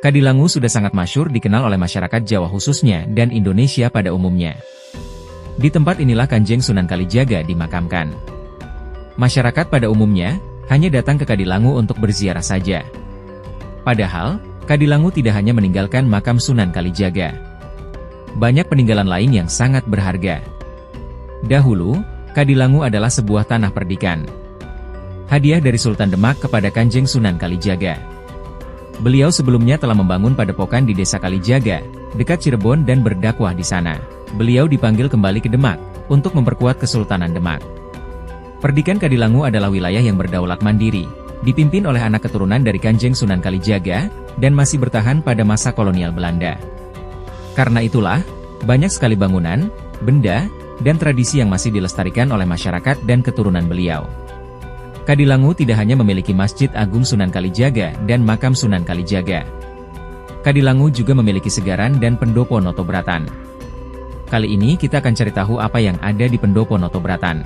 Kadilangu sudah sangat masyhur dikenal oleh masyarakat Jawa khususnya dan Indonesia pada umumnya. Di tempat inilah Kanjeng Sunan Kalijaga dimakamkan. Masyarakat pada umumnya hanya datang ke Kadilangu untuk berziarah saja. Padahal, Kadilangu tidak hanya meninggalkan makam Sunan Kalijaga. Banyak peninggalan lain yang sangat berharga. Dahulu, Kadilangu adalah sebuah tanah perdikan. Hadiah dari Sultan Demak kepada Kanjeng Sunan Kalijaga. Beliau sebelumnya telah membangun padepokan di Desa Kalijaga, dekat Cirebon dan berdakwah di sana. Beliau dipanggil kembali ke Demak, untuk memperkuat Kesultanan Demak. Perdikan Kadilangu adalah wilayah yang berdaulat mandiri, dipimpin oleh anak keturunan dari Kanjeng Sunan Kalijaga, dan masih bertahan pada masa kolonial Belanda. Karena itulah, banyak sekali bangunan, benda, dan tradisi yang masih dilestarikan oleh masyarakat dan keturunan beliau. Kadilangu tidak hanya memiliki Masjid Agung Sunan Kalijaga dan makam Sunan Kalijaga. Kadilangu juga memiliki segaran dan pendopo Notobratan. Kali ini kita akan cari tahu apa yang ada di pendopo Notobratan.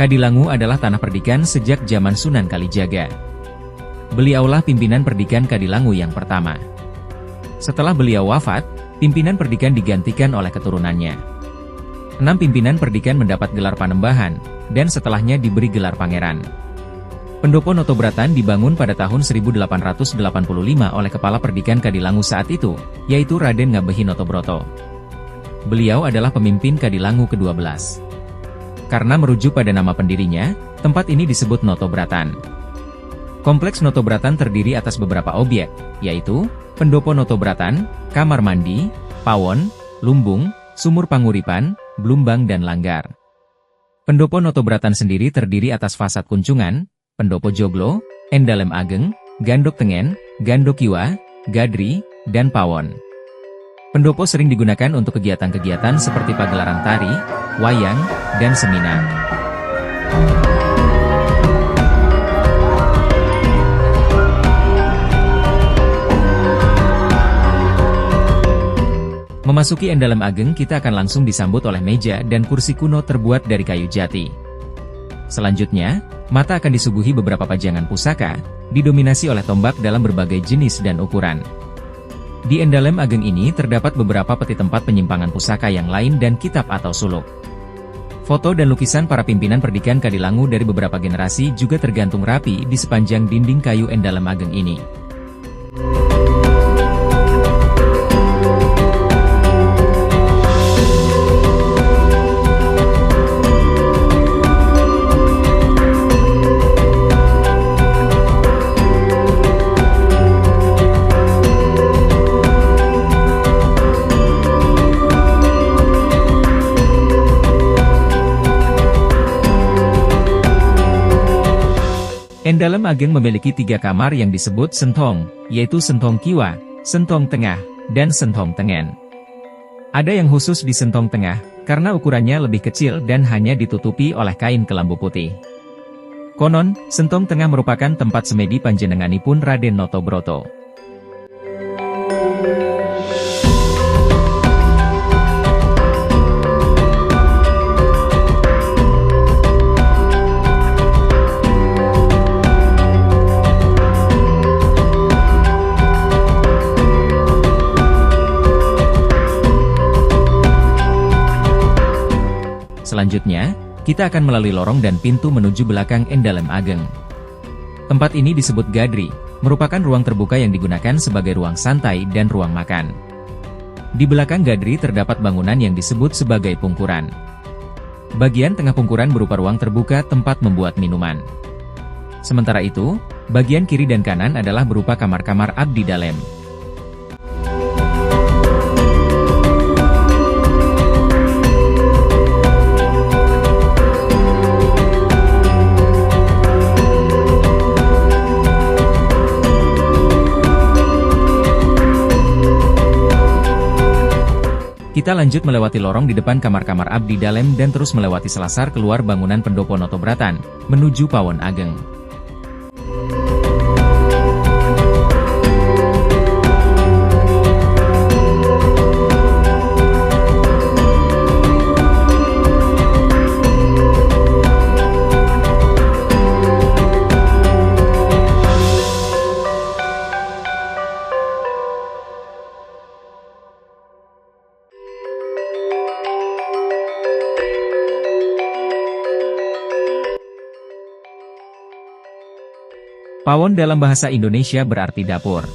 Kadilangu adalah tanah perdikan sejak zaman Sunan Kalijaga. Beliaulah pimpinan perdikan Kadilangu yang pertama. Setelah beliau wafat, pimpinan perdikan digantikan oleh keturunannya. 6 pimpinan perdikan mendapat gelar Panembahan, dan setelahnya diberi gelar Pangeran. Pendopo Notobratan dibangun pada tahun 1885 oleh kepala perdikan Kadilangu saat itu, yaitu Raden Ngabehi Notobroto. Beliau adalah pemimpin Kadilangu ke-12. Karena merujuk pada nama pendirinya, tempat ini disebut Notobratan. Kompleks Notobratan terdiri atas beberapa objek, yaitu Pendopo Notobratan, Kamar Mandi, Pawon, Lumbung, Sumur Panguripan, Blumbang dan Langgar. Pendopo Notobratan sendiri terdiri atas fasad kunjungan, Pendopo Joglo, Endalem Ageng, Gandok Tengen, Gandok Kiwa, Gadri, dan Pawon. Pendopo sering digunakan untuk kegiatan-kegiatan seperti pagelaran tari, wayang, dan seminar. Memasuki Endalem Ageng kita akan langsung disambut oleh meja dan kursi kuno terbuat dari kayu jati. Selanjutnya, mata akan disuguhi beberapa pajangan pusaka, didominasi oleh tombak dalam berbagai jenis dan ukuran. Di Endalem Ageng ini terdapat beberapa peti tempat penyimpangan pusaka yang lain dan kitab atau suluk. Foto dan lukisan para pimpinan perdikan Kadilangu dari beberapa generasi juga tergantung rapi di sepanjang dinding kayu Endalem Ageng ini. Endalem Ageng memiliki 3 kamar yang disebut Sentong, yaitu Sentong Kiwa, Sentong Tengah, dan Sentong Tengen. Ada yang khusus di Sentong Tengah, karena ukurannya lebih kecil dan hanya ditutupi oleh kain kelambu putih. Konon, Sentong Tengah merupakan tempat semedi panjenenganipun Raden Notobroto. Selanjutnya, kita akan melalui lorong dan pintu menuju belakang Endalem Ageng. Tempat ini disebut Gadri, merupakan ruang terbuka yang digunakan sebagai ruang santai dan ruang makan. Di belakang Gadri terdapat bangunan yang disebut sebagai pungkuran. Bagian tengah pungkuran berupa ruang terbuka tempat membuat minuman. Sementara itu, bagian kiri dan kanan adalah berupa kamar-kamar abdi dalem. Kita lanjut melewati lorong di depan kamar-kamar abdi dalem dan terus melewati selasar keluar bangunan pendopo Notobratan, menuju Pawon Ageng. Pawon dalam bahasa Indonesia berarti dapur.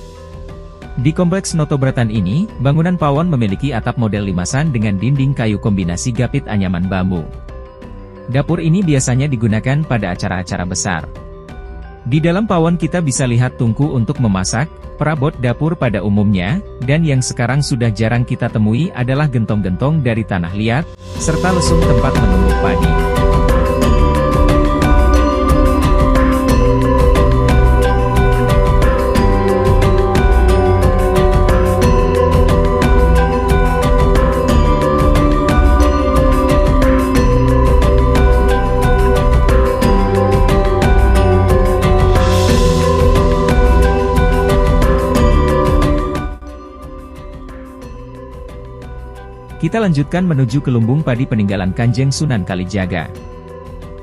Di kompleks Notobratan ini, bangunan pawon memiliki atap model limasan dengan dinding kayu kombinasi gapit anyaman bambu. Dapur ini biasanya digunakan pada acara-acara besar. Di dalam pawon kita bisa lihat tungku untuk memasak, perabot dapur pada umumnya, dan yang sekarang sudah jarang kita temui adalah gentong-gentong dari tanah liat, serta lesung tempat menumbuk padi. Kita lanjutkan menuju ke lumbung padi peninggalan Kanjeng Sunan Kalijaga.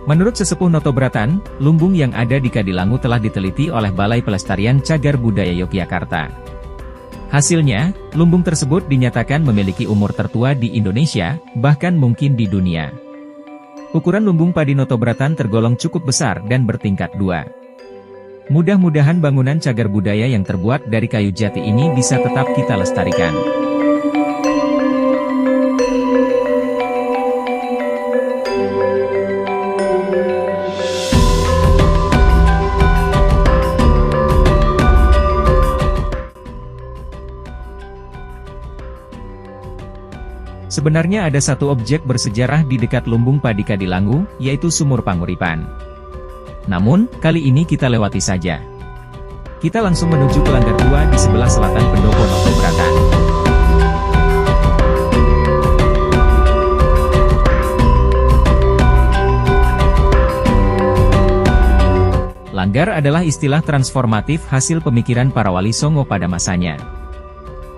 Menurut sesepuh Notobratan, lumbung yang ada di Kadilangu telah diteliti oleh Balai Pelestarian Cagar Budaya Yogyakarta. Hasilnya, lumbung tersebut dinyatakan memiliki umur tertua di Indonesia, bahkan mungkin di dunia. Ukuran lumbung padi Notobratan tergolong cukup besar dan bertingkat 2. Mudah-mudahan bangunan cagar budaya yang terbuat dari kayu jati ini bisa tetap kita lestarikan. Sebenarnya ada satu objek bersejarah di dekat lumbung padi Kadilangu, yaitu Sumur Panguripan. Namun, kali ini kita lewati saja. Kita langsung menuju ke Langgar 2 di sebelah selatan pendopo Notobratan. Langgar adalah istilah transformatif hasil pemikiran para wali Songo pada masanya.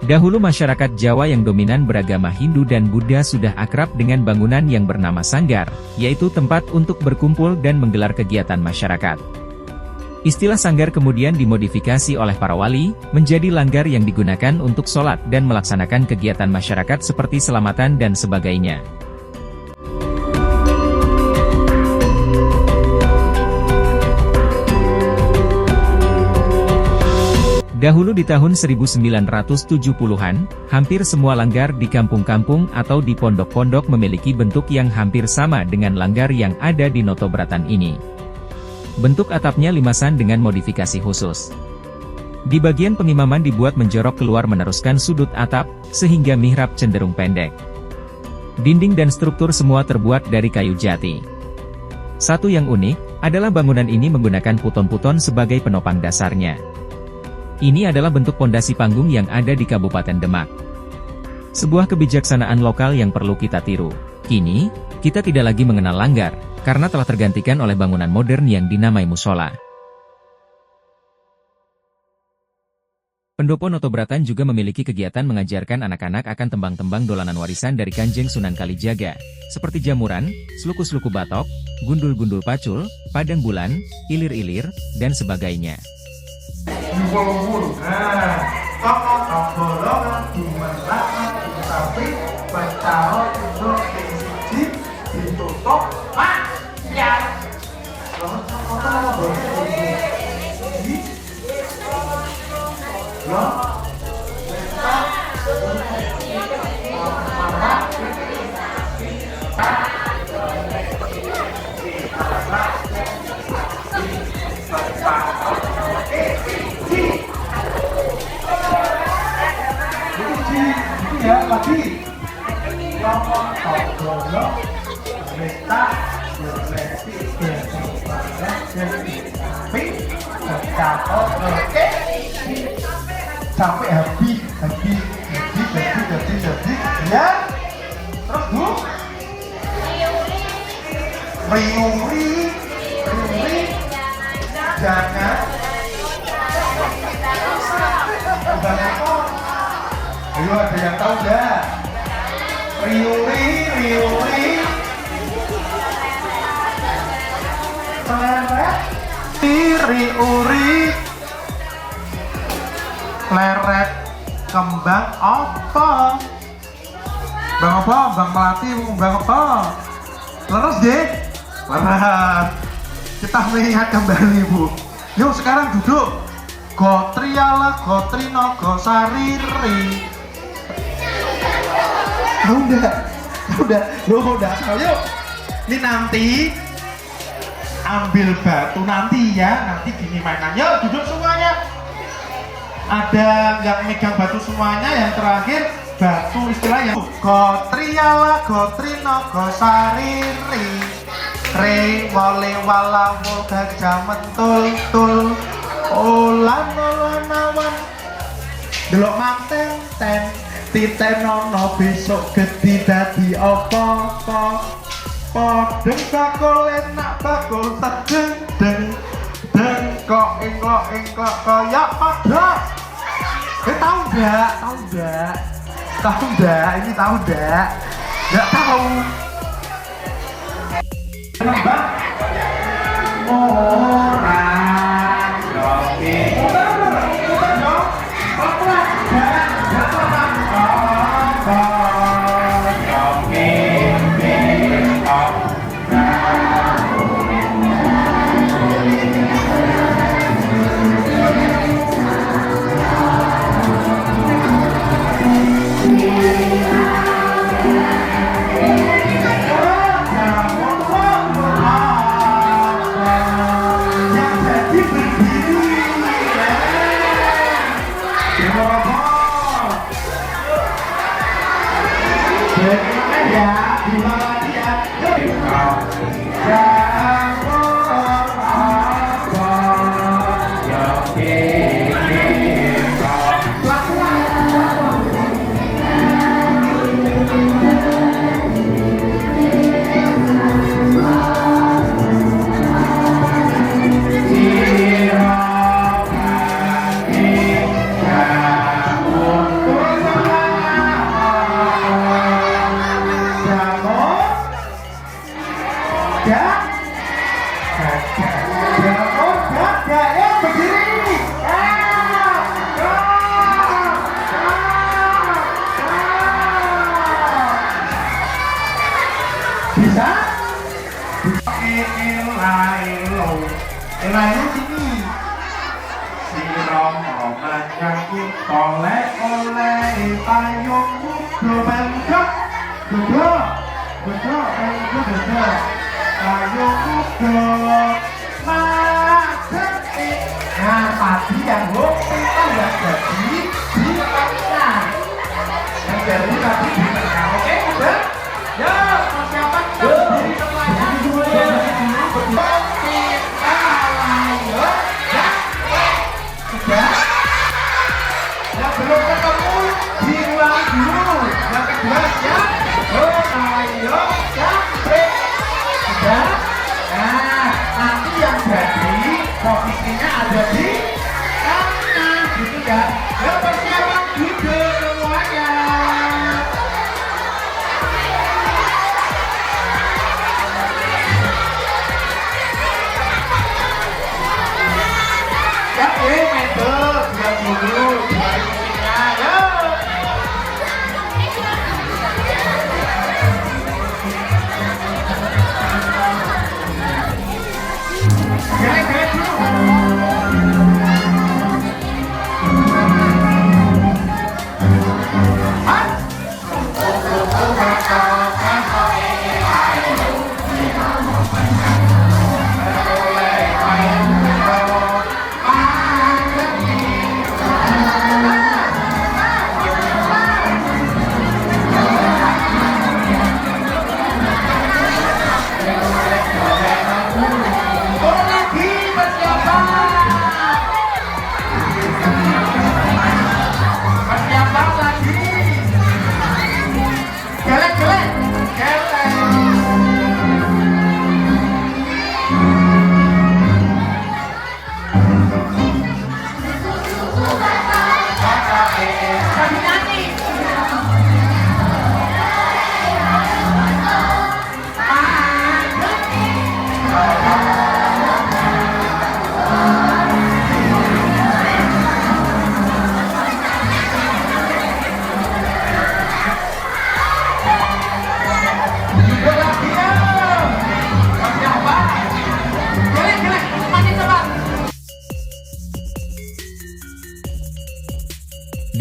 Dahulu masyarakat Jawa yang dominan beragama Hindu dan Buddha sudah akrab dengan bangunan yang bernama sanggar, yaitu tempat untuk berkumpul dan menggelar kegiatan masyarakat. Istilah sanggar kemudian dimodifikasi oleh para wali, menjadi langgar yang digunakan untuk sholat dan melaksanakan kegiatan masyarakat seperti selamatan dan sebagainya. Dahulu di tahun 1970-an, hampir semua langgar di kampung-kampung atau di pondok-pondok memiliki bentuk yang hampir sama dengan langgar yang ada di Notobratan ini. Bentuk atapnya limasan dengan modifikasi khusus. Di bagian pengimaman dibuat menjorok keluar meneruskan sudut atap, sehingga mihrab cenderung pendek. Dinding dan struktur semua terbuat dari kayu jati. Satu yang unik, adalah bangunan ini menggunakan puton-puton sebagai penopang dasarnya. Ini adalah bentuk pondasi panggung yang ada di Kabupaten Demak. Sebuah kebijaksanaan lokal yang perlu kita tiru. Kini, kita tidak lagi mengenal langgar, karena telah tergantikan oleh bangunan modern yang dinamai musola. Pendopo Notobratan juga memiliki kegiatan mengajarkan anak-anak akan tembang-tembang dolanan warisan dari Kanjeng Sunan Kalijaga, seperti jamuran, sluku-sluku batok, gundul-gundul pacul, padang bulan, ilir-ilir, dan sebagainya. Tapi baca untuk siji ditutup Ya lagi ngomong ngobrol kita berlesi sampai habis ya terus bu riuri jangan bukan apa. Ayo ada yang tahu nggak? Riuri leret riuri leret kembang apa? Bang apa? Bang Melati bang apa? Leres deh? Leres. Kita mengingat kembali bu. Yuk sekarang duduk. Gotriala gotrino gosariri. Udah tahu yuk. Ini nanti ambil batu nanti ya, nanti gini mainan. Yuk duduk semuanya. Ada yang megang batu semuanya, yang terakhir batu istilahnya. Gotriala gotrino gosariri. Re wale wala wol gajah mentul tul. Olan awan delok manten ten titenono besok gede dadi apa-apa padeng bakul enak bakul sedeng kok engklok kaya pada tahu enggak ini tahu enggak tahu Mbak orang oke bisa? Lainnya sini sirong romannya kita oleh payung muda bengkak bedo payung muda magetik. Nah tadi yang hoki kan yang jadi di tengah, yang jadi tadi di tengah. Oke udah ya persiapan kita berdiri semuanya sudah. Yang belum ketemu diulang dulu. Yang kedua ya ayo capek sudah. Nah nanti yang jadi posisinya ada di kanan gitu ya. Ya persiapan duduk.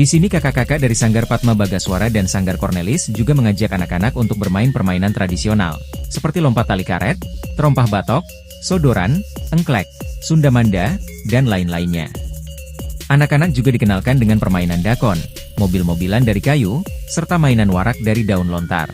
Di sini kakak-kakak dari Sanggar Padma Bagaswara dan Sanggar Cornelis juga mengajak anak-anak untuk bermain permainan tradisional, seperti lompat tali karet, terompah batok, sodoran, engklek, sundamanda, dan lain-lainnya. Anak-anak juga dikenalkan dengan permainan dakon, mobil-mobilan dari kayu, serta mainan warak dari daun lontar.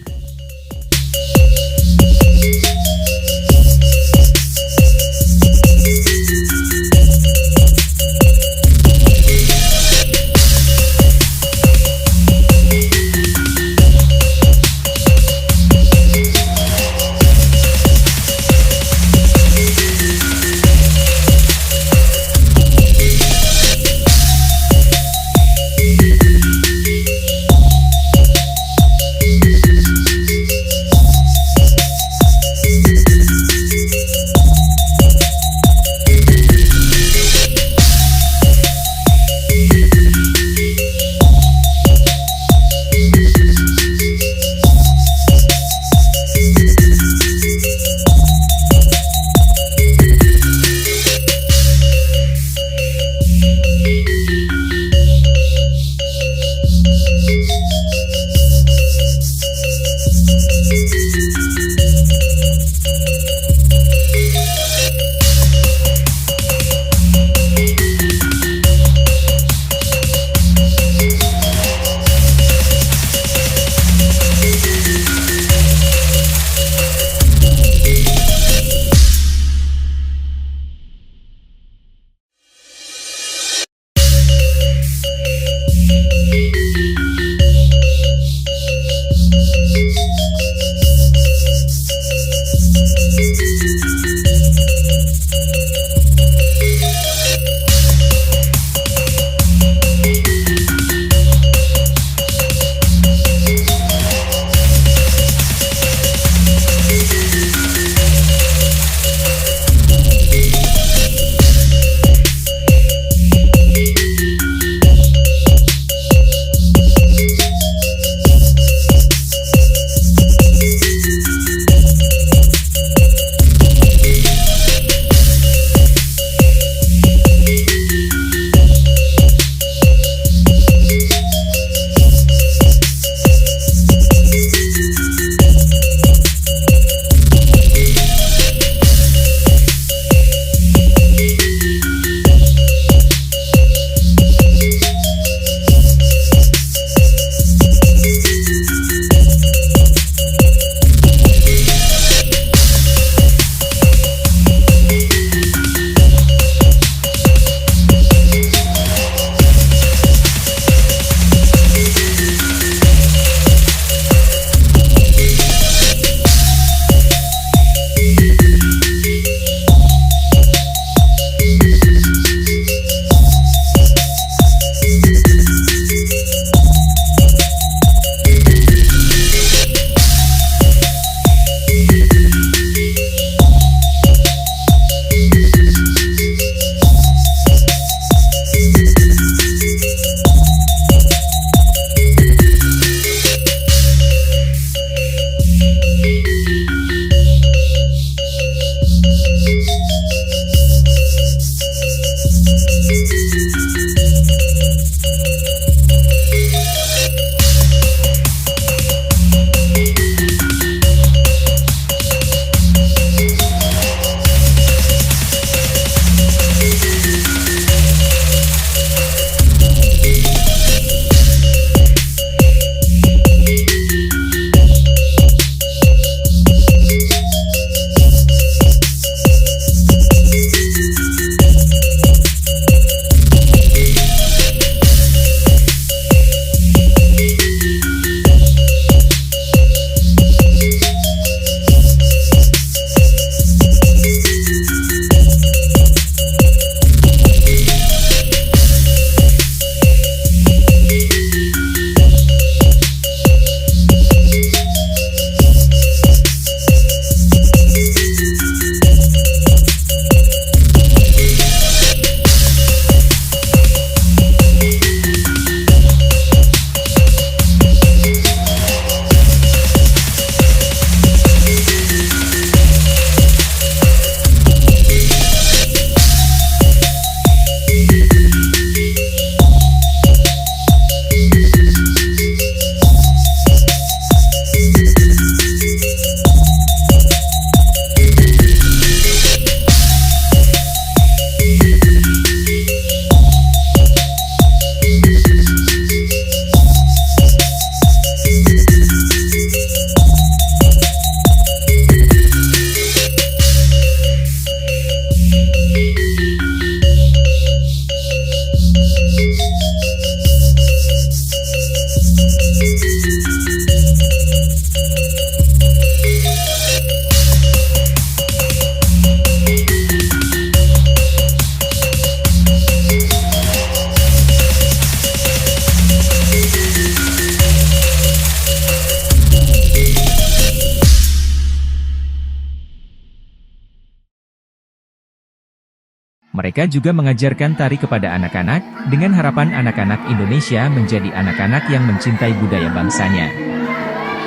Mereka juga mengajarkan tari kepada anak-anak, dengan harapan anak-anak Indonesia menjadi anak-anak yang mencintai budaya bangsanya,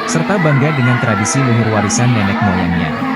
serta bangga dengan tradisi leluhur warisan nenek moyangnya.